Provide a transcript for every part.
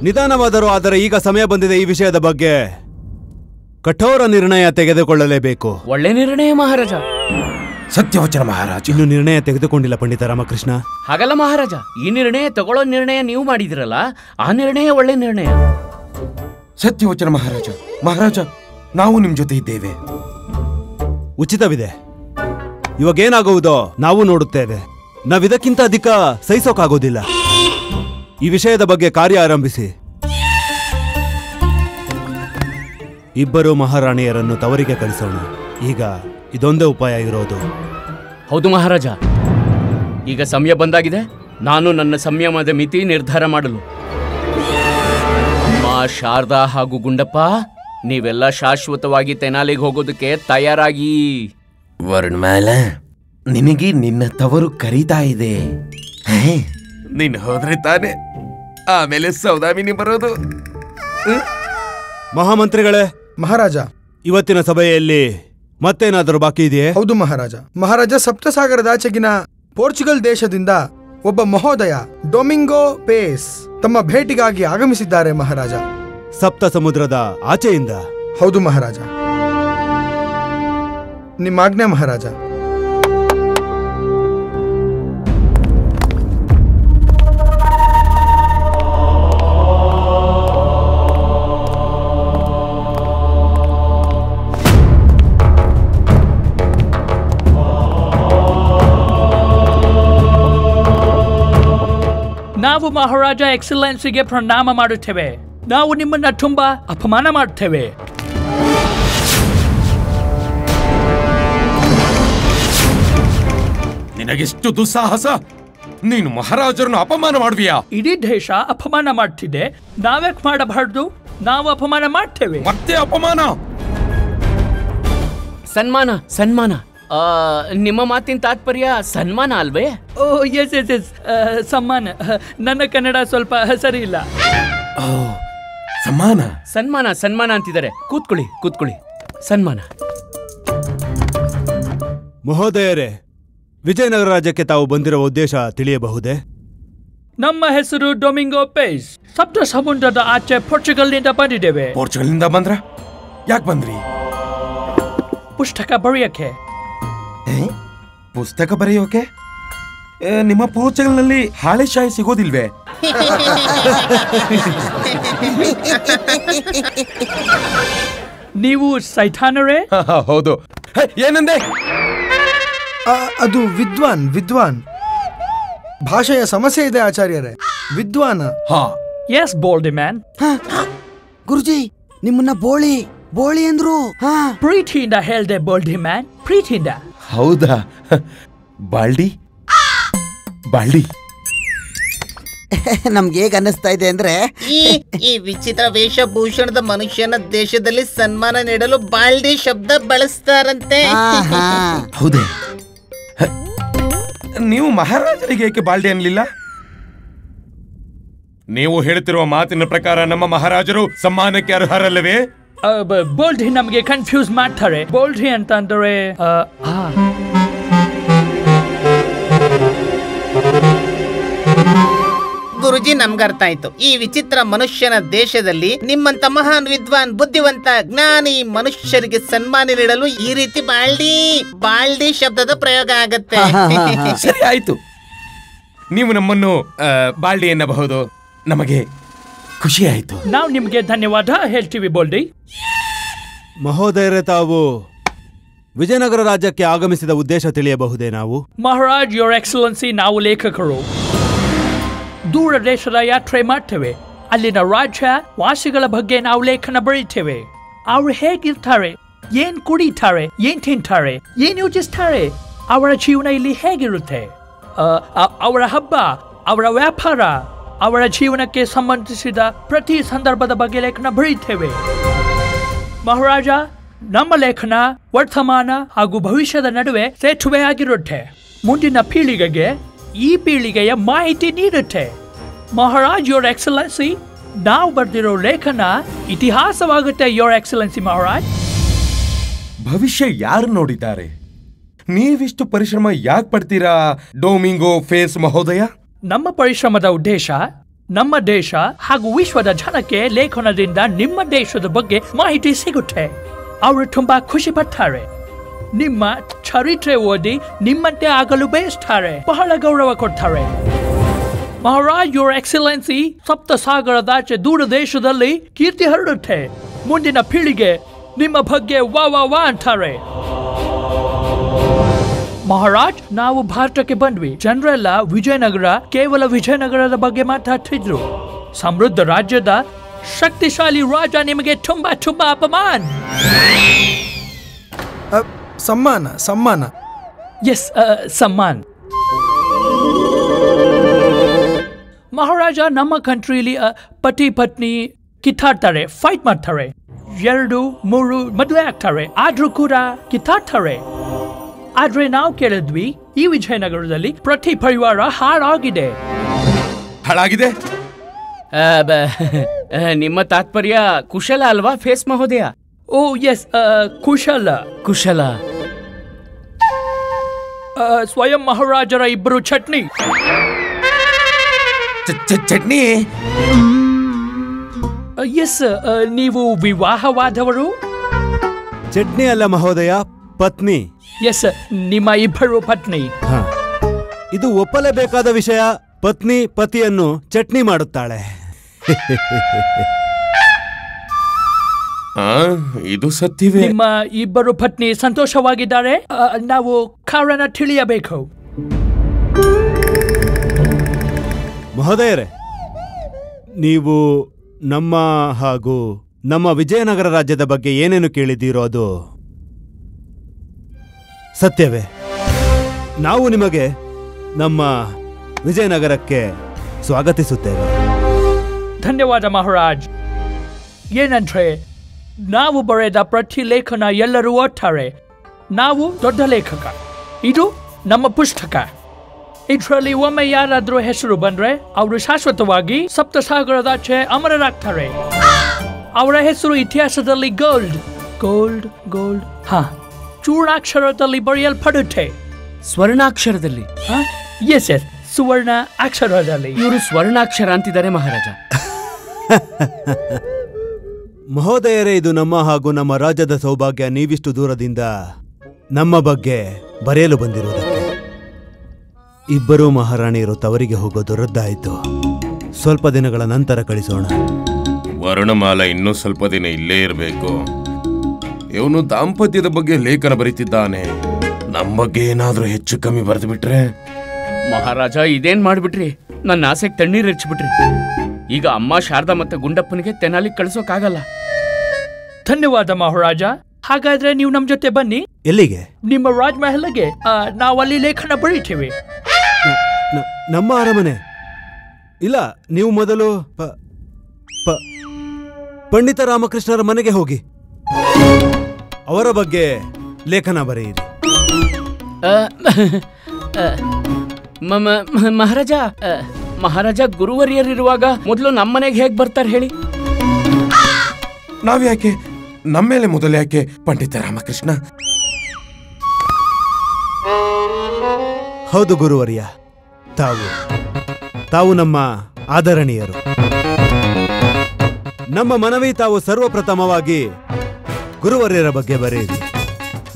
ನಿಧಾನವಾದರೂ ಆದರೆ ಈಗ ಸಮಯ ಬಂದಿದೆ ಈ ವಿಷಯದ ಬಗ್ಗೆ ಕಠೋರ ನಿರ್ಣಯ ತೆಗೆದುಕೊಳ್ಳಲೇಬೇಕು. ಒಳ್ಳೆ ನಿರ್ಣಯ ಮಹಾರಾಜ. ಸತ್ಯವಚನ ಮಹಾರಾಜ. ಇನ್ನು ನಿರ್ಣಯ ತೆಗೆದುಕೊಂಡಿಲ್ಲ ಪಂಡಿತ ರಾಮಕೃಷ್ಣ. ಹಾಗಲ್ಲ ಮಹಾರಾಜ, ಈ ನಿರ್ಣಯ ತಗೊಳ್ಳೋ ನಿರ್ಣಯ ನೀವು ಮಾಡಿದಿರಲ್ಲ, ಆ ನಿರ್ಣಯ ಒಳ್ಳೆ ನಿರ್ಣಯ. ಸತ್ಯವಚನ ಮಹಾರಾಜ. ಮಹಾರಾಜ, ನಾವು ನಿಮ್ ಜೊತೆ ಇದ್ದೇವೆ. ಉಚಿತವಿದೆ. ಇವಾಗೇನಾಗುವುದೋ ನಾವು ನೋಡುತ್ತೇವೆ. ನಾವಿದಕ್ಕಿಂತ ಅಧಿಕ ಸಹಿಸೋಕಾಗೋದಿಲ್ಲ. ಈ ವಿಷಯದ ಬಗ್ಗೆ ಕಾರ್ಯ ಆರಂಭಿಸಿ. ಇಬ್ಬರು ಮಹಾರಾಣಿಯರನ್ನು ತವರಿಗೆ ಕಳಿಸೋಣ. ಈಗ ಇದೊಂದೇ ಉಪಾಯ ಇರೋದು. ಹೌದು ಮಹಾರಾಜ, ಈಗ ಸಮಯ ಬಂದಾಗಿದೆ. ನಾನು ನನ್ನ ಸಂಯಮದ ಮಿತಿ ನಿರ್ಧಾರ ಮಾಡಲು. ಅಮ್ಮ ಶಾರದಾ ಹಾಗೂ ಗುಂಡಪ್ಪ, ನೀವೆಲ್ಲ ಶಾಶ್ವತವಾಗಿ ತೆನಾಲಿಗೆ ಹೋಗೋದಕ್ಕೆ ತಯಾರಾಗಿ. ವರ್ಣಮಾಲ, ನಿನಗೆ ನಿನ್ನ ತವರು ಕರೀತಾ ಇದೆ. ನೀನ್ ಹೋದ್ರೆ ತಾನೆ ಆಮೇಲೆ ಸೌದಾಮಿನಿ ಬರೋದು. ಮಹಾಮಂತ್ರಿಗಳೇ. ಮಹಾರಾಜ, ಇವತ್ತಿನ ಸಭೆಯಲ್ಲಿ ಮತ್ತೇನಾದರೂ ಬಾಕಿ ಇದೆಯೇ? ಹೌದು ಮಹಾರಾಜ. ಮಹಾರಾಜ, ಸಪ್ತಸಾಗರದಾಚೆಗಿನ ಪೋರ್ಚುಗಲ್ ದೇಶದಿಂದ ಒಬ್ಬ ಮಹೋದಯ ಡೊಮಿಂಗೋ ಪೇಸ್ ತಮ್ಮ ಭೇಟಿಗಾಗಿ ಆಗಮಿಸಿದ್ದಾರೆ ಮಹಾರಾಜ. ಸಪ್ತ ಸಮುದ್ರದ ಆಚೆಯಿಂದ? ಹೌದು ಮಹಾರಾಜ. ನಿಮ್ಮ ಆಜ್ಞೆ ಮಹಾರಾಜ. ನಾವು ಮಹಾರಾಜ ಎಕ್ಸಲೆನ್ಸಿಗೆ ಪ್ರಣಾಮ ಮಾಡುತ್ತೇವೆ. ನಾವು ನಿಮ್ಮನ್ನ ತುಂಬಾ ಅಪಮಾನ ಮಾಡುತ್ತೇವೆ. ನಿನಗೆಷ್ಟು ದುಸ್ಸಾಹಸ! ನೀನು ಮಹಾರಾಜರನ್ನು ಅಪಮಾನ ಮಾಡುವಿಯಾ? ಇಡೀ ದೇಶ ಅಪಮಾನ ಮಾಡ್ತಿದೆ, ನಾವ್ಯಾಕೆ ಮಾಡಬಾರ್ದು? ನಾವು ಅಪಮಾನ ಮಾಡ್ತೇವೆ. ಮತ್ತೆ ಅಪಮಾನ? ಸನ್ಮಾನ ಸನ್ಮಾನ. ನಿಮ್ಮ ಮಾತಿನ ತಾತ್ಪರ್ಯ ಸನ್ಮಾನ ಅಲ್ವೇ? ಓ ಎಸ್ ಎಸ್ ಎಸ್, ಸಮ್ಮಾನ. ನನ್ನ ಕನ್ನಡ ಸ್ವಲ್ಪ ಸರಿ ಇಲ್ಲ. ಸಮ್ಮಾನ ಸನ್ಮಾನ ಸನ್ಮಾನ ಅಂತಿದ್ದಾರೆ. ಕೂತ್ಕೊಳ್ಳಿ ಕೂತ್ಕೊಳ್ಳಿ. ಸನ್ಮಾನ. ಮಹೋದಯರೇ, ವಿಜಯನಗರ ರಾಜ್ಯಕ್ಕೆ ತಾವು ಬಂದಿರುವ ಉದ್ದೇಶ ತಿಳಿಯಬಹುದೇ? ನಮ್ಮ ಹೆಸರು ಡೊಮಿಂಗೋ ಪೇಸ್. ಸಪ್ತ ಸಮುದ್ರದ ಆಚೆ ಪೋರ್ಚುಗಲ್ನಿಂದ ಬಂದಿದ್ದೇವೆ. ಪೋರ್ಚುಗಲ್ನಿಂದ ಬಂದ್ರ? ಯಾಕೆ ಬಂದ್ರಿ? ಪುಸ್ತಕ ಬರೆಯಕ್ಕೆ. ಪುಸ್ತಕ ಬರೆಯೋಕೆ? ನಿಮ್ಮ ಪೋರ್ಚುಗಲ್ನಲ್ಲಿ ಹಾಳೆ ಶಾಯಿ ಸಿಗೋದಿಲ್ವೇ? ನೀವು ಸೈತಾನರೇ? ಹೌದು. ಏನಂದೆ? ಅದು ವಿದ್ವಾನ್. ವಿದ್ವಾನ್ ಭಾಷೆಯ ಸಮಸ್ಯೆ ಇದೆ ಆಚಾರ್ಯರೇ. ವಿದ್ವಾನ. S ಬೋಲ್ಡಿ man. ಗುರುಜಿ, ನಿಮ್ಮನ್ನ ಬೋಳಿ ಬೋಳಿ ಅಂದ್ರು. ಪ್ರೀತಿಯಿಂದ ಹೇಳ್ದೆ ಬೋಲ್ಡಿ ಮ್ಯಾನ್, ಪ್ರೀತಿಯಿಂದ. ಹೌದಾ? ಬಾಲ್ಡಿ ಬಾಲ್ಡಿ. ನಮ್ಗೆ ಹೇಗೆ ಅನ್ನಿಸ್ತಾ ಇದೆ ಅಂದ್ರೆ, ಈ ವಿಚಿತ್ರ ವೇಷಭೂಷಣದ ಮನುಷ್ಯನ ದೇಶದಲ್ಲಿ ಸನ್ಮಾನ ನೀಡಲು ಬಾಲ್ಡಿ ಶಬ್ದ ಬಳಸ್ತಾರಂತೆ. ಹೌದೇ? ನೀವು ಮಹಾರಾಜರಿಗೆ ಏಕೆ ಬಾಲ್ಡಿ ಅನ್ಲಿಲ್ಲ? ನೀವು ಹೇಳ್ತಿರುವ ಮಾತಿನ ಪ್ರಕಾರ ನಮ್ಮ ಮಹಾರಾಜರು ಸಮ್ಮಾನಕ್ಕೆ ಅರ್ಹರಲ್ಲವೇ? ಬೋಲ್ಡಿ ನಮಗೆ ಕನ್ಫ್ಯೂಸ್ ಮಾಡ್ತಾರೆ. ಬೋಲ್ಡಿ ಅಂತ ಅಂದ್ರೆ ಗುರುಜಿ, ನಮ್ಗರ್ಥ ಆಯ್ತು. ಈ ವಿಚಿತ್ರ ಮನುಷ್ಯನ ದೇಶದಲ್ಲಿ ನಿಮ್ಮಂತ ಮಹಾನ್ ವಿದ್ವಾನ್, ಬುದ್ಧಿವಂತ, ಜ್ಞಾನಿ ಮನುಷ್ಯರಿಗೆ ಸನ್ಮಾನ ನೀಡಲು ಈ ರೀತಿ ಬಾಲ್ಡಿ ಶಬ್ದದ ಪ್ರಯೋಗ ಆಗತ್ತೆ. ಸರಿ ಆಯ್ತು, ನೀವು ನಮ್ಮನ್ನು ಬಾಲ್ಡಿ ಎನ್ನಬಹುದು. ನಮಗೆ ಖುಷಿ ಆಯ್ತು. ನಾವು ನಿಮ್ಗೆ ಧನ್ಯವಾದ ಹೇಳ್ತೀವಿ ಬೋಲ್ಡಿ. ಮಹೋದಯರೇ, ತಾವು ವಿಜಯನಗರ ರಾಜ್ಯಕ್ಕೆ ಆಗಮಿಸಿದ ಉದ್ದೇಶ ತಿಳಿಯಬಹುದೇ? ನಾವು ಮಹಾರಾಜ್, ಯೋರ್ ಎಕ್ಸಲೆನ್ಸಿ, ನಾವು ಲೇಖಕರು ದೂರ ದೇಶದ ಯಾತ್ರೆ ಮಾಡ್ತೇವೆ. ಅಲ್ಲಿನ ರಾಜ್ಯ ವಾಸಿಗಳ ಬಗ್ಗೆ ನಾವು ಲೇಖನ ಬರೀತೇವೆ. ಅವ್ರು ಹೇಗಿರ್ತಾರೆ, ಏನ್ ಕುಡಿತಾರೆ, ಏನ್ ತಿಂತಾರೆ, ಏನ್ ಯೋಚಿಸ್ತಾರೆ, ಅವರ ಜೀವನ ಇಲ್ಲಿ ಹೇಗಿರುತ್ತೆ, ಅವರ ಹಬ್ಬ, ಅವರ ವ್ಯಾಪಾರ, ಅವರ ಜೀವನಕ್ಕೆ ಸಂಬಂಧಿಸಿದ ಪ್ರತಿ ಸಂದರ್ಭದ ಬಗ್ಗೆ ಲೇಖನ ಬರೀತೇವೆ. ಮಹಾರಾಜ, ನಮ್ಮ ಲೇಖನ ವರ್ತಮಾನ ಹಾಗೂ ಭವಿಷ್ಯದ ನಡುವೆ ಸೇತುವೆ ಆಗಿರುತ್ತೆ. ಮುಂದಿನ ಪೀಳಿಗೆಗೆ ಈ ಪೀಳಿಗೆಯ ಮಾಹಿತಿ ನೀಡುತ್ತೆ. ಮಹಾರಾಜ್, ಯೋರ್ ಎಕ್ಸಲೆನ್ಸಿ, ನಾವು ಬರೆದಿರೋ ಲೇಖನ ಇತಿಹಾಸವಾಗುತ್ತೆ. Your excellency Maharaj. ಭವಿಷ್ಯ ಯಾರು ನೋಡಿದ್ದಾರೆ? ನೀವಿಷ್ಟು ಪರಿಶ್ರಮ ಯಾಕೆ ಪಡ್ತೀರಾ ಡೊಮಿಂಗೋ ಫೇಸ್ ಮಹೋದಯ? ನಮ್ಮ ಪರಿಶ್ರಮದ ಉದ್ದೇಶ ನಮ್ಮ ದೇಶ ಹಾಗೂ ವಿಶ್ವದ ಜನಕ್ಕೆ ಲೇಖನದಿಂದ ನಿಮ್ಮ ದೇಶದ ಬಗ್ಗೆ ಮಾಹಿತಿ ಸಿಗುತ್ತೆ. ಅವರು ತುಂಬಾ ಖುಷಿ ಪಡ್ತಾರೆ. ನಿಮ್ಮ ಚರಿತ್ರೆ ಓದಿ ನಿಮ್ಮಂತೆ ಆಗಲು ಬಯಸ್ತಾರೆ. ಬಹಳ ಗೌರವ ಕೊಡ್ತಾರೆ. ಮಹಾರಾಜ್, ಯುವರ್ ಎಕ್ಸಲೆನ್ಸಿ, ಸಪ್ತ ಸಾಗರದಾಚೆ ದೂರ ದೇಶದಲ್ಲಿ ಕೀರ್ತಿ ಹರಡುತ್ತೆ. ಮುಂದಿನ ಪೀಳಿಗೆ ನಿಮ್ಮ ಬಗ್ಗೆ ವಾ ವಾ ವಾ ಅಂತಾರೆ. ಮಹಾರಾಜ್, ನಾವು ಭಾರತಕ್ಕೆ ಬಂದ್ವಿ. ಜನರೆಲ್ಲ ವಿಜಯನಗರ, ಕೇವಲ ವಿಜಯನಗರದ ಬಗ್ಗೆ ಮಾತಾಡ್ತಿದ್ರು. ಸಮೃದ್ಧ ರಾಜ್ಯದ ಶಕ್ತಿಶಾಲಿ ರಾಜ ನಿಮಗೆ ತುಂಬಾ ತುಂಬಾ ಅಪಮಾನ. ಸಮ್ಮಾನ ಸಮ್ಮಾನ. ಎಸ್, ಸಮ್ಮಾನ್. ಮಹಾರಾಜ, ನಮ್ಮ ಕಂಟ್ರಿಲಿ ಪತಿ ಪತ್ನಿ ಕಿತ್ತಾಡ್ತಾರೆ, ಫೈಟ್ ಮಾಡ್ತಾರೆ. 2-3 ಮದುವೆ ಆಗ್ತಾರೆ, ಆದ್ರೂ ಕೂಡ ಕಿತ್ತಾಡ್ತಾರೆ. ಆದ್ರೆ ನಾವು ಕೇಳಿದ್ವಿ, ಈ ವಿಜಯನಗರದಲ್ಲಿ ಪ್ರತಿ ಪರಿವಾರ ಹಾಳಾಗಿದೆ. ಹಾಳಾಗಿದೆ? ನಿಮ್ಮ ತಾತ್ಪರ್ಯ ಕುಶಲ ಅಲ್ವಾ ಫೇಸ್ ಮಹೋದಯ? ಓ ಎಸ್, ಕುಶಲ ಕುಶಲ. ಸ್ವಯಂ ಮಹಾರಾಜರ ಇಬ್ಬರು ಚಟ್ನಿ. ಚಟ್ನಿ? ಎಸ್, ನೀವು ವಿವಾಹವಾದವರು? ಚಟ್ನಿ ಅಲ್ಲ ಮಹೋದಯ, ಪತ್ನಿ. ಎಸ್, ನಿಮ್ಮ ಇಬ್ಬರು ಪತ್ನಿ. ಇದು ಒಪ್ಪಲೇಬೇಕಾದ ವಿಷಯ. ಪತ್ನಿ ಪತಿಯನ್ನು ಚಟ್ನಿ ಮಾಡುತ್ತಾಳೆ. ಇದು ಸತ್ಯವೇ? ನಿಮ್ಮ ಇಬ್ಬರು ಪತ್ನಿ ಸಂತೋಷವಾಗಿದ್ದಾರೆ. ನಾವು ಕಾರಣ ತಿಳಿಯಬೇಕು. ಮಹೋದಯರೇ, ನೀವು ನಮ್ಮ ಹಾಗೂ ನಮ್ಮ ವಿಜಯನಗರ ರಾಜ್ಯದ ಬಗ್ಗೆ ಏನೇನು ಕೇಳಿದ್ದೀರೋ ಅದು ಸತ್ಯವೇ. ನಾವು ನಿಮಗೆ ನಮ್ಮ ವಿಜಯನಗರಕ್ಕೆ ಸ್ವಾಗತಿಸುತ್ತೇವೆ. ಧನ್ಯವಾದ ಮಹಾರಾಜ್. ಏನಂದ್ರೆ, ನಾವು ಬರೆದ ಪ್ರತಿ ಲೇಖನ ಎಲ್ಲರೂ ಓದ್ತಾರೆ. ನಾವು ದೊಡ್ಡ ಲೇಖಕ. ಇದು ನಮ್ಮ ಪುಸ್ತಕ. ಇದರಲ್ಲಿ ಒಮ್ಮೆ ಯಾರಾದ್ರೂ ಹೆಸರು ಬಂದ್ರೆ ಅವರು ಶಾಶ್ವತವಾಗಿ ಸಪ್ತಸಾಗರದಾಚೆ ಅಮರರಾಗ್ತಾರೆ. ಅವರ ಹೆಸರು ಇತಿಹಾಸದಲ್ಲಿ ಗೋಲ್ಡ್ ಗೋಲ್ಡ್ ಗೋಲ್ಡ್ ಚೂರ್ಣಾಕ್ಷರದಲ್ಲಿ ಬರೆಯಲ್ಪಡುತ್ತೆ. ಸ್ವರ್ಣಾಕ್ಷರದಲ್ಲಿ? ಎಸ್ ಎಸ್, ಸುವರ್ಣ ಅಕ್ಷರದಲ್ಲಿ. ಇವರು ಸ್ವರ್ಣಾಕ್ಷರ ಅಂತಿದ್ದಾರೆ ಮಹಾರಾಜ. ಮಹೋದಯರೇ, ಇದು ನಮ್ಮ ಹಾಗೂ ನಮ್ಮ ರಾಜ್ಯದ ಸೌಭಾಗ್ಯ. ನೀವಿಷ್ಟು ದೂರದಿಂದ ನಮ್ಮ ಬಗ್ಗೆ ಬರೆಯಲು ಬಂದಿರುವುದಕ್ಕೆ. ಇಬ್ಬರೂ ಮಹಾರಾಣಿಯರು ತವರಿಗೆ ಹೋಗೋದು ರದ್ದಾಯಿತು. ಸ್ವಲ್ಪ ದಿನಗಳ ನಂತರ ಕಳಿಸೋಣ. ವರ್ಣಮಾಲ ಇನ್ನೂ ಸ್ವಲ್ಪ ದಿನ ಇಲ್ಲೇ ಇರಬೇಕು. ಇವನು ದಾಂಪತ್ಯದ ಬಗ್ಗೆ ಲೇಖನ ಬರೀತಿದ್ದಾನೆ. ನಮ್ಮ ಬಗ್ಗೆ ಏನಾದ್ರೂ ಹೆಚ್ಚು ಕಮ್ಮಿ ಬರೆದು ಬಿಟ್ರೆ? ಮಹಾರಾಜ, ಇದೇನ್ ಮಾಡ್ಬಿಟ್ರಿ? ನನ್ನ ಆಸೆಗೆ ತಣ್ಣೀರು ಹೆಚ್ಚಿಬಿಟ್ರಿ. ಈಗ ಅಮ್ಮ ಶಾರದಾ ಮತ್ತೆ ಗುಂಡಪ್ಪನಿಗೆ ತೆನಾಲಿ ಕಳಿಸೋಕಾಗಲ್ಲ. ಧನ್ಯವಾದ ಮಹಾರಾಜ. ಹಾಗಾದ್ರೆ ನೀವು ನಮ್ ಜೊತೆ ಬನ್ನಿ. ಎಲ್ಲಿಗೆ? ನಿಮ್ಮ ರಾಜಮಹಲ್ಗೆ. ನಾವಲ್ಲಿ ಲೇಖನ ಬರೀತೀವಿ. ನಮ್ಮ ಅರಮನೆ? ಇಲ್ಲ, ನೀವು ಮೊದಲು ಪಂಡಿತ ರಾಮಕೃಷ್ಣರ ಮನೆಗೆ ಹೋಗಿ ಅವರ ಬಗ್ಗೆ ಲೇಖನ ಬರೆಯಿರಿ. ಮಹಾರಾಜ, ಮಹಾರಾಜ ಗುರುವರಿಯರಿರುವಾಗ ಮೊದಲು ನಮ್ಮನೆಗೆ ಹೇಗೆ ಬರ್ತಾರೆ ಹೇಳಿ? ನಾವ್ಯಾಕೆ? ನಮ್ಮೇಲೆ ಮೊದಲು ಯಾಕೆ ಪಂಡಿತ ರಾಮಕೃಷ್ಣ? ಹೌದು ಗುರುವರ್ಯ, ತಾವು ನಮ್ಮ ಆದರಣೀಯರು. ನಮ್ಮ ಮನವಿ, ತಾವು ಸರ್ವಪ್ರಥಮವಾಗಿ ಗುರುವರ್ಯರ ಬಗ್ಗೆ ಬರೆಯಿರಿ.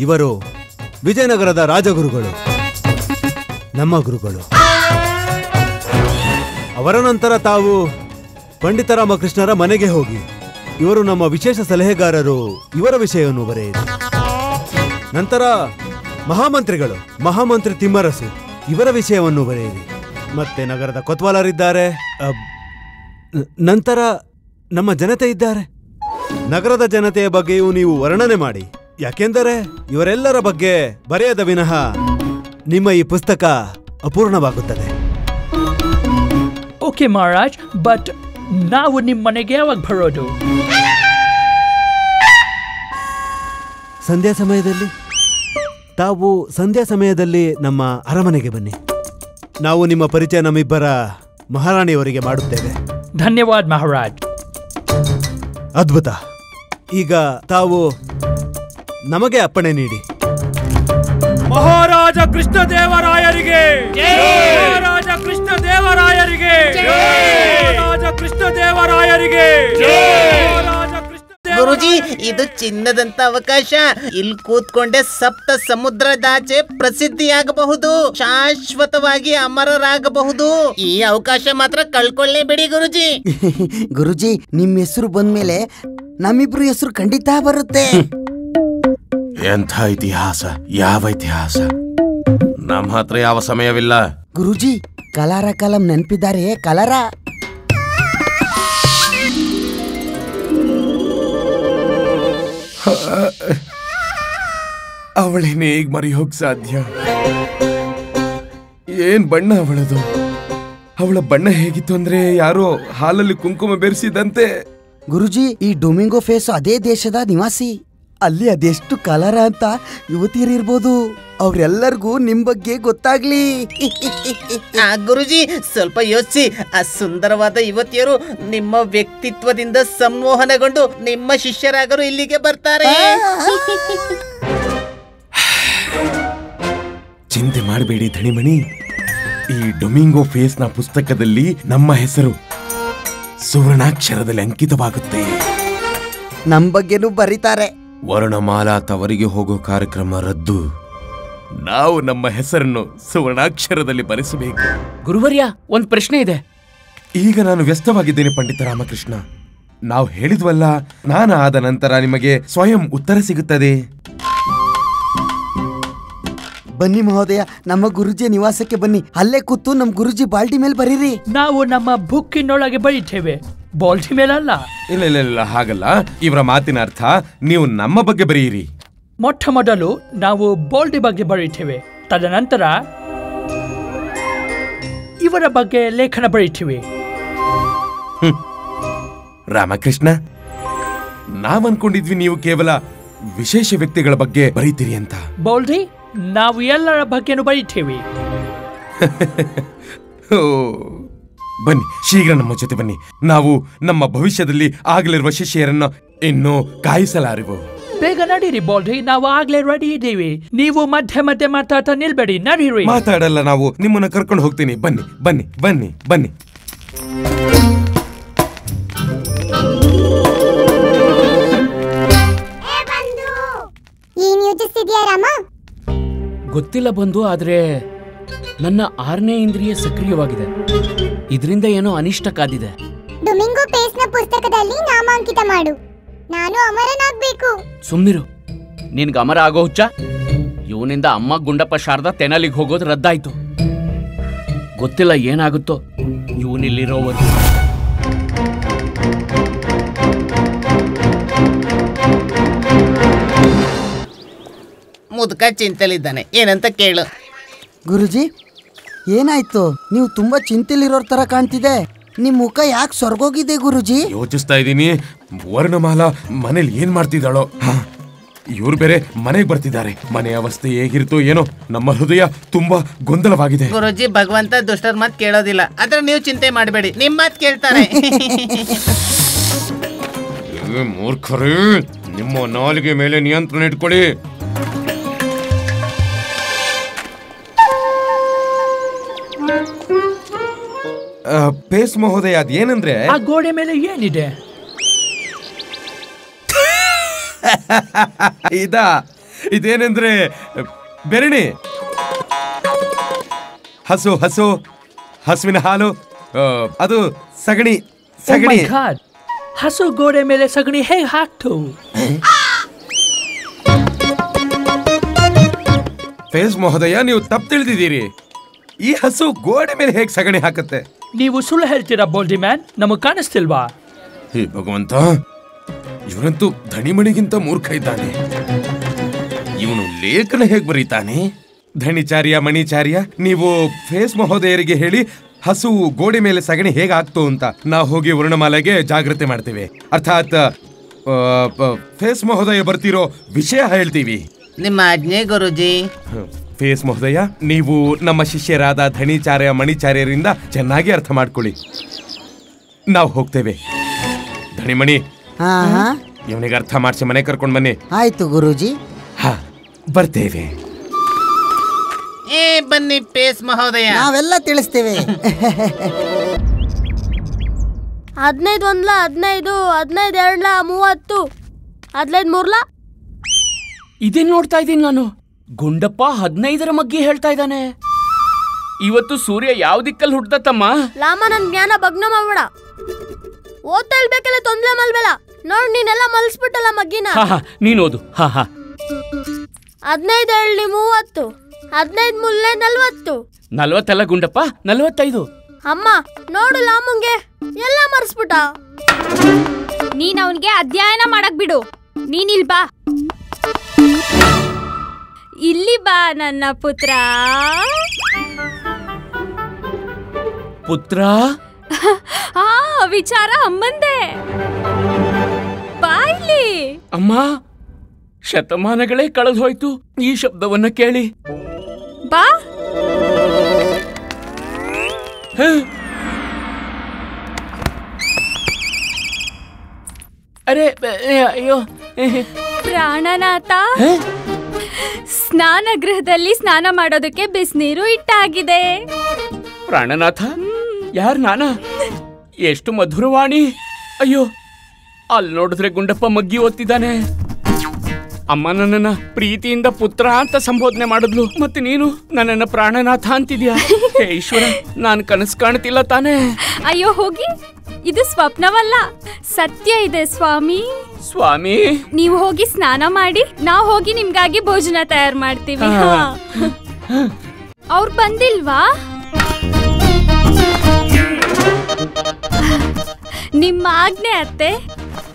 ಇವರು ವಿಜಯನಗರದ ರಾಜಗುರುಗಳು, ನಮ್ಮ ಗುರುಗಳು. ಅವರ ನಂತರ ತಾವು ಪಂಡಿತ ರಾಮಕೃಷ್ಣರ ಮನೆಗೆ ಹೋಗಿ ಇವರು ನಮ್ಮ ವಿಶೇಷ ಸಲಹೆಗಾರರು, ಇವರ ವಿಷಯವನ್ನು ಬರೆಯಿರಿ. ನಂತರ ಮಹಾಮಂತ್ರಿ ತಿಮ್ಮರಸು, ಇವರ ವಿಷಯವನ್ನು ಬರೆಯಿರಿ. ಮತ್ತೆ ನಗರದ ಕೊತ್ವಾಲರಿದ್ದಾರೆ. ನಂತರ ನಮ್ಮ ಜನತೆ ಇದ್ದಾರೆ. ನಗರದ ಜನತೆಯ ಬಗ್ಗೆಯೂ ನೀವು ವರ್ಣನೆ ಮಾಡಿ. ಯಾಕೆಂದರೆ ಇವರೆಲ್ಲರ ಬಗ್ಗೆ ಬರೆಯದ ವಿನಃ ನಿಮ್ಮ ಈ ಪುಸ್ತಕ ಅಪೂರ್ಣವಾಗುತ್ತದೆ. ಓಕೆ ಮಹಾರಾಜ್, ಬಟ್ ನಾವು ನಿಮ್ಮ ಮನೆಗೆ ಯಾವಾಗ ಬರೋದು? ಸಂಧ್ಯಾ ಸಮಯದಲ್ಲಿ. ತಾವು ಸಂಧ್ಯಾ ಸಮಯದಲ್ಲಿ ನಮ್ಮ ಅರಮನೆಗೆ ಬನ್ನಿ. ನಾವು ನಿಮ್ಮ ಪರಿಚಯ ನಮ್ಮಿಬ್ಬರ ಮಹಾರಾಣಿಯವರಿಗೆ ಮಾಡುತ್ತೇವೆ. ಧನ್ಯವಾದ ಮಹಾರಾಜ್. ಅದ್ಭುತ. ಈಗ ತಾವು ನಮಗೆ ಅಪ್ಪಣೆ ನೀಡಿ. ಮಹಾರಾಜ ಕೃಷ್ಣದೇವರಾಯರಿಗೆ! ಮಹಾರಾಜ ಕೃಷ್ಣದೇವರಾಯರಿಗೆ! ದೇವರಿಗೆ ಗುರುಜಿ, ಇದು ಚಿನ್ನದಂತ ಅವಕಾಶ. ಇಲ್ಲಿ ಕೂತ್ಕೊಂಡೆ ಸಪ್ತ ಸಮುದ್ರದಾಚೆ ಪ್ರಸಿದ್ಧಿಯಾಗಬಹುದು, ಶಾಶ್ವತವಾಗಿ ಅಮರರಾಗಬಹುದು. ಈ ಅವಕಾಶ ಮಾತ್ರ ಕಳ್ಕೊಳ್ಳೇಬೇಡಿ ಗುರುಜಿ. ಗುರುಜಿ, ನಿಮ್ ಹೆಸರು ಬಂದ್ಮೇಲೆ ನಮ್ಮಿಬ್ರು ಹೆಸರು ಖಂಡಿತ ಬರುತ್ತೆ. ಎಂಥ ಇತಿಹಾಸ, ಯಾವ ಇತಿಹಾಸ? ನಮ್ಮ ಹತ್ರ ಯಾವ ಸಮಯವಿಲ್ಲ. ಗುರುಜಿ, ಕಲಾರ ಕಲಂ ನೆನ್ಪಿದ್ದಾರೆ? ಕಲರ ಅವಳೇನೆ ಈಗ ಮರಿ ಹೋಗ್ ಸಾಧ್ಯ? ಏನ್ ಬಣ್ಣ ಅವಳದು? ಅವಳ ಬಣ್ಣ ಹೇಗಿತ್ತು ಅಂದ್ರೆ ಯಾರೋ ಹಾಲಲ್ಲಿ ಕುಂಕುಮ ಬೆರೆಸಿದಂತೆ. ಗುರುಜಿ, ಈ ಡೊಮಿಂಗೋ ಫೇಸ್ ಅದೇ ದೇಶದ ನಿವಾಸಿ. ಅಲ್ಲಿ ಅದೆಷ್ಟು ಕಲರ ಅಂತ ಯುವತಿಯರಿರ್ಬೋದು. ಅವ್ರೆಲ್ಲರಿಗೂ ನಿಮ್ ಬಗ್ಗೆ ಗೊತ್ತಾಗ್ಲಿ. ಗುರುಜಿ, ಸ್ವಲ್ಪ ಯೋಚಿಸಿ. ಆ ಸುಂದರವಾದ ಯುವತಿಯರು ನಿಮ್ಮ ವ್ಯಕ್ತಿತ್ವದಿಂದ ಸಂಮೋಹನಗೊಂಡು ನಿಮ್ಮ ಶಿಷ್ಯರಾಗರು ಇಲ್ಲಿಗೆ ಬರ್ತಾರೆ. ಚಿಂತೆ ಮಾಡಬೇಡಿ ಧಣಿಮಣಿ. ಈ ಡೊಮಿಂಗೋ ಫೇಸ್ ನ ಪುಸ್ತಕದಲ್ಲಿ ನಮ್ಮ ಹೆಸರು ಸುವರ್ಣಾಕ್ಷರದಲ್ಲಿ ಅಂಕಿತವಾಗುತ್ತೆ. ನಮ್ ಬಗ್ಗೆನೂ ಬರೀತಾರೆ. ವರ್ಣಮಾಲಾ ತವರಿಗೆ ಹೋಗೋ ಕಾರ್ಯಕ್ರಮ ರದ್ದು. ನಾವು ನಮ್ಮ ಹೆಸರನ್ನು ಸುವರ್ಣಾಕ್ಷರದಲ್ಲಿ ಬರೆಸಬೇಕು. ಗುರುವರ್ಯ, ಒಂದ್ ಪ್ರಶ್ನೆ ಇದೆ. ಈಗ ನಾನು ವ್ಯಸ್ತವಾಗಿದ್ದೇನೆ ಪಂಡಿತ ರಾಮಕೃಷ್ಣ. ನಾವು ಹೇಳಿದ್ವಲ್ಲ, ನಾನು ಆದ ನಂತರ ನಿಮಗೆ ಸ್ವಯಂ ಉತ್ತರ ಸಿಗುತ್ತದೆ. ಬನ್ನಿ ಮಹೋದಯ, ನಮ್ಮ ಗುರುಜಿ ನಿವಾಸಕ್ಕೆ ಬನ್ನಿ. ಅಲ್ಲೇ ಕೂತು ನಮ್ ಗುರುಜಿ ಬಾಲ್ಟಿ ಮೇಲೆ ಬರೀರಿ. ನಾವು ನಮ್ಮ ಬುಕ್ಕಿನೊಳಗೆ ಬರೀತೇವೆ, ಬಾಲ್ಟಿ ಮೇಲಲ್ಲ. ಇಲ್ಲ ಇಲ್ಲ ಇಲ್ಲ, ಹಾಗಲ್ಲ. ಇವರ ಮಾತಿನ ಅರ್ಥ ನೀವು ನಮ್ಮ ಬಗ್ಗೆ ಬರೆಯಿರಿ. ಮೊಟ್ಟ ಮೊದಲು ನಾವು ಬೋಲ್ಡಿ ಬಗ್ಗೆ ಬರೀತೇವೆ, ತದನಂತರ ಇವರ ಬಗ್ಗೆ ಲೇಖನ ಬರೀತೀವಿ. ರಾಮಕೃಷ್ಣ, ನಾವ್ ಅನ್ಕೊಂಡಿದ್ವಿ ನೀವು ಕೇವಲ ವಿಶೇಷ ವ್ಯಕ್ತಿಗಳ ಬಗ್ಗೆ ಬರೀತೀರಿ ಅಂತ. ಬೋಲ್ಡಿ, ನಾವು ಎಲ್ಲರ ಬಗ್ಗೆನೂ ಬರೀತೀವಿ. ಓ, ಬನ್ನಿ, ಶೀಘ್ರ ನಮ್ಮ ಜೊತೆ ಬನ್ನಿ. ನಾವು ನಮ್ಮ ಭವಿಷ್ಯದಲ್ಲಿ ಆಗಲಿರುವ ಶಿಷ್ಯರನ್ನು ಇನ್ನೂ ಕಾಯಿಸಲಾರಿವು. ಬೇಗ ನಡೀರಿ ಬೋಲ್ಡಿ, ನಾವು ಆಗ್ಲೇ ರೆಡಿ ಇದ್ದೀವಿ. ನೀವು ಮಧ್ಯೆ ಮಧ್ಯೆ ಮಾತಾಡ್ತಾ ನಿಲ್ಬೇಡಿ, ನಡೀರಿ. ಮಾತಾಡಲ್ಲ, ನಾವು ನಿಮ್ಮನ್ನ ಕರ್ಕೊಂಡು ಹೋಗ್ತೀನಿ. ಬನ್ನಿ ಬನ್ನಿ ಬನ್ನಿ ಬನ್ನಿ. ಗೊತ್ತಿಲ್ಲ ಬಂದು, ಆದ್ರೆ ನನ್ನ 6ನೇ ಇಂದ್ರಿಯ ಸಕ್ರಿಯವಾಗಿದೆ. ಇದರಿಂದ ಏನೋ ಅನಿಷ್ಟ ಕಾದಿದೆ. ಡೊಮಿಂಗೋ ಪೇಸ್ ನ ಪುಸ್ತಕದಲ್ಲಿ ನಾಮಾಂಕಿತ ಮಾಡು. ನಾನು ಅಮರನಾಗ್ಬೇಕು. ಸುಮ್ನಿರು, ನಿನ್ಗೆ ಅಮರ ಆಗೋ ಹುಚ್ಚ? ಇವನಿಂದ ಅಮ್ಮ, ಗುಂಡಪ್ಪ, ಶಾರದಾ ತೆನಾಲಿಗೆ ಹೋಗೋದು ರದ್ದಾಯ್ತು. ಗೊತ್ತಿಲ್ಲ ಏನಾಗುತ್ತೋ ಇವನಿಲ್ಲಿರೋವರೆಗೂ. ಮುದುಕ ಚಿಂತಲಿದ್ದಾನೆ, ಏನಂತ ಕೇಳು. ಗುರುಜಿ, ಏನಾಯ್ತು? ನೀವು ತುಂಬಾ ಚಿಂತೆಲಿರೋರ್ ತರ ಕಾಣ್ತಿದೆ. ನಿಮ್ ಮುಖ ಯಾಕೆ ಸೊರ್ಗೋಗಿದೆ ಗುರುಜಿ? ಯೋಚಿಸ್ತಾ ಇದ್ದೀನಿ, ವರ್ಣಮಾಲಾ ಮನೇಲಿ ಏನ್ ಮಾಡ್ತಿದ್ದಾಳೋ. ಇವ್ರು ಬೇರೆ ಮನೆಗೆ ಬರ್ತಿದ್ದಾರೆ. ಮನೆ ಅವಸ್ಥೆ ಹೇಗಿರುತ್ತೋ ಏನೋ. ನಮ್ಮ ಹೃದಯ ತುಂಬಾ ಗೊಂದಲವಾಗಿದೆ. ಗುರುಜಿ, ಭಗವಂತ ದುಷ್ಟರ ಮಾತು ಕೇಳೋದಿಲ್ಲ. ಆದ್ರೆ ನೀವು ಚಿಂತೆ ಮಾಡಬೇಡಿ, ನಿಮ್ ಮಾತು ಕೇಳ್ತಾರೆ. ಮೂರ್ಖರೇ, ನಿಮ್ಮ ನಾಲಿಗೆ ಮೇಲೆ ನಿಯಂತ್ರಣ ಇಟ್ಕೊಳ್ಳಿ. ಪೇಸ್ ಮಹೋದಯ, ಅದೇನಂದ್ರೆ ಆ ಗೋಡೆ ಮೇಲೆ ಏನಿದೆ? ಇದೇನೆಂದ್ರೆ ಬೆರಣಿ. ಹಸು ಹಸು ಹಸುವಿನ ಹಾಲು, ಅದು ಸಗಣಿ ಸಗಣಿ. Oh my God! ಹಸು ಗೋಡೆ ಮೇಲೆ ಸಗಣಿ ಹೇಗೆ ಹಾಕ್ತು? ಫೇಸ್ ಮಹೋದಯ, ನೀವು ತಪ್ಪು ತಿಳಿದಿದ್ದೀರಿ. ಈ ಹಸು ಗೋಡೆ ಮೇಲೆ ಹೇಗೆ ಸಗಣಿ ಹಾಕತ್ತೆ? ನೀವು ಸುಳ್ಳು ಹೇಳ್ತೀರಾ ಬೋಲ್ಡಿ ಮ್ಯಾನ್, ನಮಗ್ ಕಾಣಿಸ್ತಿಲ್ವಾ? ಹೇ ಭಗವಂತ, ಇವನಂತೂ ಧಣಿಮಣಿಗಿಂತ ಮೂರ್ಖ ಇದ್ದಾನೆ. ಇವನು ಲೇಖನ ಹೇಗೆ ಬರೀತಾನೆ? ಧಣಿಚಾರ್ಯ, ಮಣಿಚಾರ್ಯ, ನೀವು ಫೇಸ್ ಮಹೋದಯರಿಗೆ ಹೇಳಿ ಹಸು ಗೋಡೆ ಮೇಲೆ ಸಗಣಿ ಹೇಗೆ ಆಗ್ತು ಅಂತ. ನಾವು ಹೋಗಿ ವರ್ಣಮಾಲೆಗೆ ಜಾಗ್ರತೆ ಮಾಡ್ತೇವೆ. ಅರ್ಥಾತ್ ಫೇಸ್ ಮಹೋದಯ ಬರ್ತಿರೋ ವಿಷಯ ಹೇಳ್ತೀವಿ. ನಿಮ್ಮ ಆಜ್ಞೆ ಗುರುಜಿ. ಫೇಸ್ ಮಹೋದಯ, ನೀವು ನಮ್ಮ ಶಿಷ್ಯರಾದ ಧಣಿಚಾರ್ಯ, ಮಣಿಚಾರ್ಯರಿಂದ ಚೆನ್ನಾಗಿ ಅರ್ಥ ಮಾಡ್ಕೊಳ್ಳಿ. ನಾವು ಹೋಗ್ತೇವೆ. ಧಣಿಮಣಿ, ಇವನಿಗೆ ಅರ್ಥ ಮಾಡಿಸಿ ಮನೆ ಕರ್ಕೊಂಡು ಬನ್ನಿ. ಆಯ್ತು ಗುರುಜಿ. ಹಾ, ಬರ್ತೇವೆ. ಬನ್ನಿ ಪೇಸ್ ಮಹೋದಯ, ನಾವೆಲ್ಲ ತಿಳಿಸ್ತೇವೆ. 15 ಒಂದ್ಲ 15 15 ಎರಡ್ಲ 30 15 ಮೂರ್ಲ. ಇದೇನ್ ನೋಡ್ತಾ ಇದ್ದೀನಿ ನಾನು? ಗುಂಡಪ್ಪ 15ರ ಮಗ್ಗಿ ಹೇಳ್ತಾ ಇದ್ದಾನೆ. ಇವತ್ತು ಸೂರ್ಯ ಯಾವ ದಿಕ್ಕಲ್ಲಿ ಹುಟ್ಟತಮ್ಮ? ಲಾಮ ನನ್ ಜ್ಞಾನ ಭಗ್ನ ಮಾಡ್ಬೇಡ. ಓದ್ತಾ ಇಲ್ಬೇಕಲ್ಲ ತೊಂದ್ರೆ ಮಲ್ಬೇಡ. ನೋಡ್ ನೀನೆಲ್ಲ ಮಲ್ಸ್ಬಿಟ್ಟಲ್ಲ ಮಗ್ಗಿನ. ನೀನ್ ಓದು. 15 ಎರಡ್ಲಿ 30 15 ಮುಲ್ಲೆ 40. 40 ಅಲ್ಲ ಗುಂಡಪ್ಪ, 45. ಅಮ್ಮ ನೋಡು ಲಾಮಂಗೆ ಎಲ್ಲ ಮರ್ಸ್ಬಿಟ್ಟ. ನೀನ್ ಅವನ್ಗೆ ಅಧ್ಯಯನ ಮಾಡಕ್ ಬಿಡು. ನೀನ್ ಇಲ್ ಬಾ, ಇಲ್ಲಿ ಬಾ ನನ್ನ ಪುತ್ರ. ಪುತ್ರ ವಿಚಾರ ಅಮ್ಮಂದೆ. ಬಾ ಇಲ್ಲಿ. ಅಮ್ಮ, ಶತಮಾನಗಳೇ ಕಳೆದು ಹೋಯ್ತು ಈ ಶಬ್ದವನ್ನ ಕೇಳಿ. ಬಾ. ಅರೆ ಅಯ್ಯೋ. ಪ್ರಾಣನಾಥ, ಸ್ನಾನ ಗೃಹದಲ್ಲಿ ಸ್ನಾನ ಮಾಡೋದಕ್ಕೆ ಬಿಸಿನೀರು ಇಟ್ಟಾಗಿದೆ. ಪ್ರಾಣನಾಥ? ಯಾರ್ ನಾನಾ? ಎಷ್ಟು ಮಧುರವಾಣಿ. ಅಯ್ಯೋ, ಅಲ್ಲಿ ನೋಡಿದ್ರೆ ಗುಂಡಪ್ಪ ಮಗ್ಗಿ ಓದ್ತಿದ್ದಾನೆ. ಅಮ್ಮ ನನ್ನನ್ನ ಪ್ರೀತಿಯಿಂದ ಪುತ್ರ ಅಂತ ಸಂಬೋಧನೆ ಮಾಡಿದ್ಲು, ಮತ್ತೆ ನೀನು ನನ್ನನ್ನ ಪ್ರಾಣನಾಥ ಅಂತಿದ್ಯಾ? ಹೇ ಈಶ್ವರ, ನಾನು ಕನಸು ಕಾಣ್ತಿಲ್ಲ ತಾನೇ? ಅಯ್ಯೋ ಹೋಗಿ, ಇದು ಸ್ವಪ್ನವಲ್ಲ, ಸತ್ಯ ಇದೆ ಸ್ವಾಮಿ. ಸ್ವಾಮಿ, ನೀವು ಹೋಗಿ ಸ್ನಾನ ಮಾಡಿ, ನಾವು ಹೋಗಿ ನಿಮ್ಗಾಗಿ ಭೋಜನ ತಯಾರು ಮಾಡ್ತೀವಿ. ಅವ್ರು ಬಂದಿಲ್ವಾ? ನಿಮ್ಮ ಆಜ್ಞೆ ಅತ್ತೆ,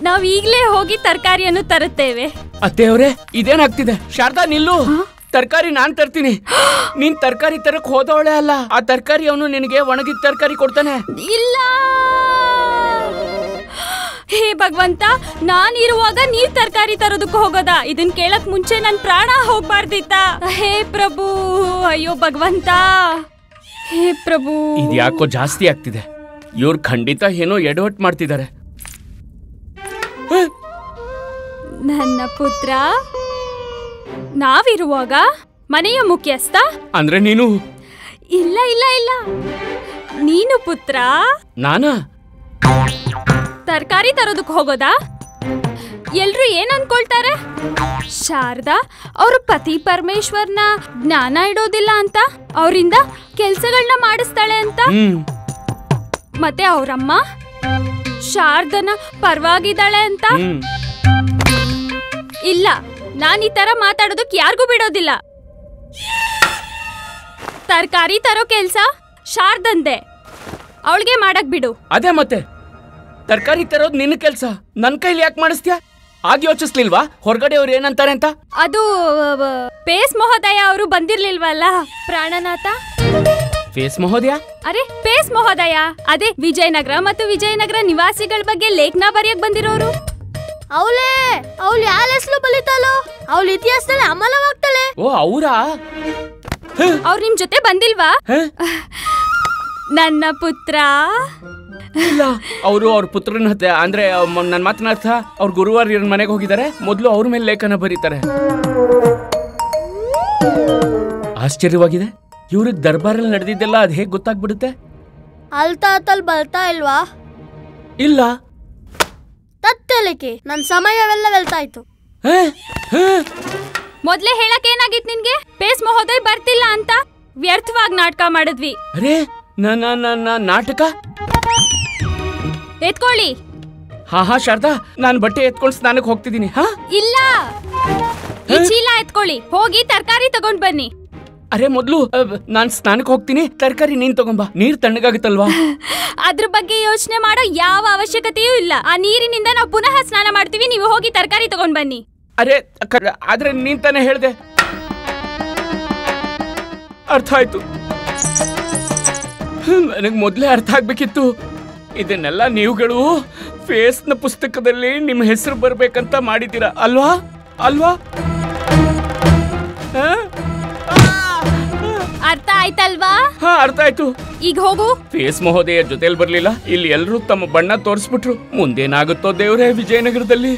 ನಾವ್ ಈಗ್ಲೇ ಹೋಗಿ ತರಕಾರಿಯನ್ನು ತರುತ್ತೇವೆ. ಅತ್ತೆ ಅವರೇ, ಇದೇನಾಗ್ತಿದೆ? ಶಾರದಾ ನಿಲ್ಲು. ತರಕಾರಿ ನಾನ್ ತರ್ತೀನಿ. ನೀನ್ ತರಕಾರಿ ತರಕ್ ಹೋದವಳೆ ಅಲ್ಲ. ಆ ತರಕಾರಿ ಅವನು ನಿನಗೆ ಒಣಗಿದ ತರಕಾರಿ ಕೊಡ್ತಾನೆ. ಇಲ್ಲ, ಹೇ ಭಗವಂತ, ನಾನಿರುವಾಗ ನೀವ್ ತರಕಾರಿ ತರೋದಕ್ಕೆ ಹೋಗೋದಾ? ಇದನ್ ಕೇಳಕ್ ಮುಂಚೆ ನನ್ ಪ್ರಾಣ ಹೋಗ್ಬಾರ್ದಿತ್ತ. ಹೇ ಪ್ರಭು, ಅಯ್ಯೋ ಭಗವಂತ, ಹೇ ಪ್ರಭು. ಇದ್ಯಾಕೋ ಜಾಸ್ತಿ ಆಗ್ತಿದೆ. ಇವ್ರು ಖಂಡಿತ ಏನೋ ಎಡವಟ್ ಮಾಡ್ತಿದ್ದಾರೆ. ನನ್ನ ಪುತ್ರ, ನಾವಿರುವಾಗ ಮನೆಯ ಮುಖ್ಯಸ್ಥ ಅಂದ್ರೆ ನೀನು? ಇಲ್ಲ ಇಲ್ಲ ಇಲ್ಲ, ನೀನು ಪುತ್ರ. ನಾನಾ? ತರಕಾರಿ ತರೋದಕ್ಕೆ ಹೋಗೋದಾ? ಎಲ್ರು ಏನ್ ಅನ್ಕೊಳ್ತಾರೆ? ಶಾರದಾ ಅವ್ರ ಪತಿ ಪರಮೇಶ್ವರ್ನ ಜ್ಞಾನ ಇಡೋದಿಲ್ಲ ಅಂತ, ಅವರಿಂದ ಕೆಲ್ಸಗಳನ್ನ ಮಾಡಿಸ್ತಾಳೆ ಅಂತ. ಮತ್ತೆ ಅವ್ರಮ್ಮ ಶಾರದನ ಪರವಾಗಿದ್ದಾಳೆ ಅಂತ. ಇಲ್ಲ, ನಾನ್ ಈ ತರ ಮಾತಾಡೋದಕ್ ಯಾರಿಗೂ ಬಿಡೋದಿಲ್ಲ. ತರಕಾರಿ ತರೋ ಕೆಲ್ಸ ಶಾರದಂದೆ, ಅವಳಿಗೆ ಮಾಡಕ್ ಬಿಡು. ಅದೇ ಮತ್ತೆ, ತರಕಾರಿ ತರೋದ್ ನಿನ್ನ ಕೆಲ್ಸ, ನನ್ ಕೈಲಿ ಯಾಕೆ ಮಾಡಿಸ್ತೀಯ? ಆಗ ಯೋಚಿಸ್ಲಿಲ್ವಾ ಹೊರಗಡೆ ಅವ್ರು ಏನಂತಾರೆ ಅಂತ? ಅದು ಪೇಸ್ ಮಹೋದಯ ಅವರು ಬಂದಿರ್ಲಿಲ್ವಲ್ಲ ಪ್ರಾಣನಾಥ. ಪೇಸ್ ಮಹೋದಯ? ಅರೆ ಪೇಸ್ ಮಹೋದಯ, ಅದೇ ವಿಜಯನಗರ ಮತ್ತು ವಿಜಯನಗರ ನಿವಾಸಿಗಳ ಬಗ್ಗೆ ಲೇಖನ ಬರೆಯಕ್ ಬಂದಿರೋರು. ಅವಳು ಯಾರ ಹೆಸರು ಬಲಿತಾಳೋ, ಅವಳ ಇತಿಹಾಸದಲ್ಲಿ ಅಮಲವಾಗ್ತಾಳೆ. ಓ ಅವರಾ? ಅವ್ರು ನಿಮ್ ಜೊತೆ ಬಂದಿಲ್ವಾ? ನನ್ನ ಪುತ್ರ. ಇಲ್ಲ, ಅವರು ಅವ್ರ ಪುತ್ರನ ಹತ್ತೆ, ಅಂದ್ರೆ ನನ್ನ ಮಾತಿನ ಅರ್ಥ ಅವ್ರ ಗುರುವಾರ ಮನೆಗೆ ಹೋಗಿದ್ದಾರೆ. ಮೊದಲು ಅವ್ರ ಮೇಲೆ ಲೇಖನ ಬರೀತಾರೆ. ಆಶ್ಚರ್ಯವಾಗಿದೆ, ಇವ್ರಿಗೆ ದರ್ಬಾರಲ್ಲಿ ನಡೆದಿದ್ದೆಲ್ಲ ಅದ್ ಹೇಗ್ ಗೊತ್ತಾಗ್ಬಿಡುತ್ತೆ? ಅಲ್ತಾ ಅತ್ತಲ್ ಬಲ್ತಾ ಇಲ್ವಾ? ಇಲ್ಲ. ತತ್ತಲಿಕೆ ನನ್ ಸಮಯವೆಲ್ಲ ವೆಲ್ತಾಯ್ತು. ಮೊದ್ಲೇ ಹೇಳಕ್ ಏನಾಗಿತ್ ನಿನ್ಗೆ? ಪೇಸ್ ಮಹೋದಯ ಬರ್ತಿಲ್ಲ ಅಂತ ವ್ಯರ್ಥವಾಗಿ ನಾಟಕ ಮಾಡಿದ್ವಿ. ಅರೆ ನಾಟಕ ಎತ್ಕೊಳ್ಳಿ. ಹಾ ಶಾರದಾ, ನಾನ್ ಬಟ್ಟೆ ಎತ್ಕೊಂಡು ಸ್ನಾನಕ್ಕೆ ಹೋಗ್ತಿದ್ದೀನಿ. ಇಲ್ಲ, ಈ ಚೀಲ ಎತ್ಕೊಳ್ಳಿ, ಹೋಗಿ ತರಕಾರಿ ತಗೊಂಡ್ ಬನ್ನಿ. ಅರೆ ಮೊದ್ಲು ನಾನ್ ಸ್ನಾನಕ್ಕೆ ಹೋಗ್ತೀನಿ, ತರಕಾರಿ ನೀನ್ ತಗೊಂಬಾ, ನೀರ್ ತಣ್ಣಗಾಗುತ್ತಲ್ವಾ? ಅದ್ರ ಬಗ್ಗೆ ಯೋಚನೆ ಮಾಡೋ ಯಾವ ಅವಶ್ಯಕತೆಯೂ ಇಲ್ಲ. ಆ ನೀರಿನಿಂದ ನಾವು ಪುನಃ ಸ್ನಾನ ಮಾಡ್ತೀವಿ, ನೀವು ಹೋಗಿ ತರಕಾರಿ ತಗೊಂಡ್ ಬನ್ನಿ. ಅರೆ ಆದ್ರೆ ನೀನ್ ತಾನೇ ಹೇಳ್ದೆ. ಅರ್ಥ ಆಯ್ತು, ನನಗ್ ಮೊದ್ಲೇ ಅರ್ಥ ಆಗ್ಬೇಕಿತ್ತು. ಇದನ್ನೆಲ್ಲ ನೀವುಗಳು ಫೇಸ್ನ ಪುಸ್ತಕದಲ್ಲಿ ನಿಮ್ ಹೆಸರು ಬರ್ಬೇಕಂತ ಮಾಡಿದ್ದೀರಾ ಅಲ್ವಾ? ಅಲ್ವಾ? ಅರ್ಥ ಆಯ್ತಲ್ವಾ? ಹಾ, ಅರ್ಥ ಆಯ್ತು. ಈಗ ಹೋಗು. ಫೇಸ್ ಮಹೋದಯ ಜೊತೆಲಿ ಬರ್ಲಿಲ್ಲ, ಇಲ್ಲಿ ಎಲ್ರೂ ತಮ್ಮ ಬಣ್ಣ ತೋರಿಸ್ಬಿಟ್ರು. ಮುಂದೇನಾಗುತ್ತೋ ದೇವ್ರೇ ವಿಜಯನಗರದಲ್ಲಿ.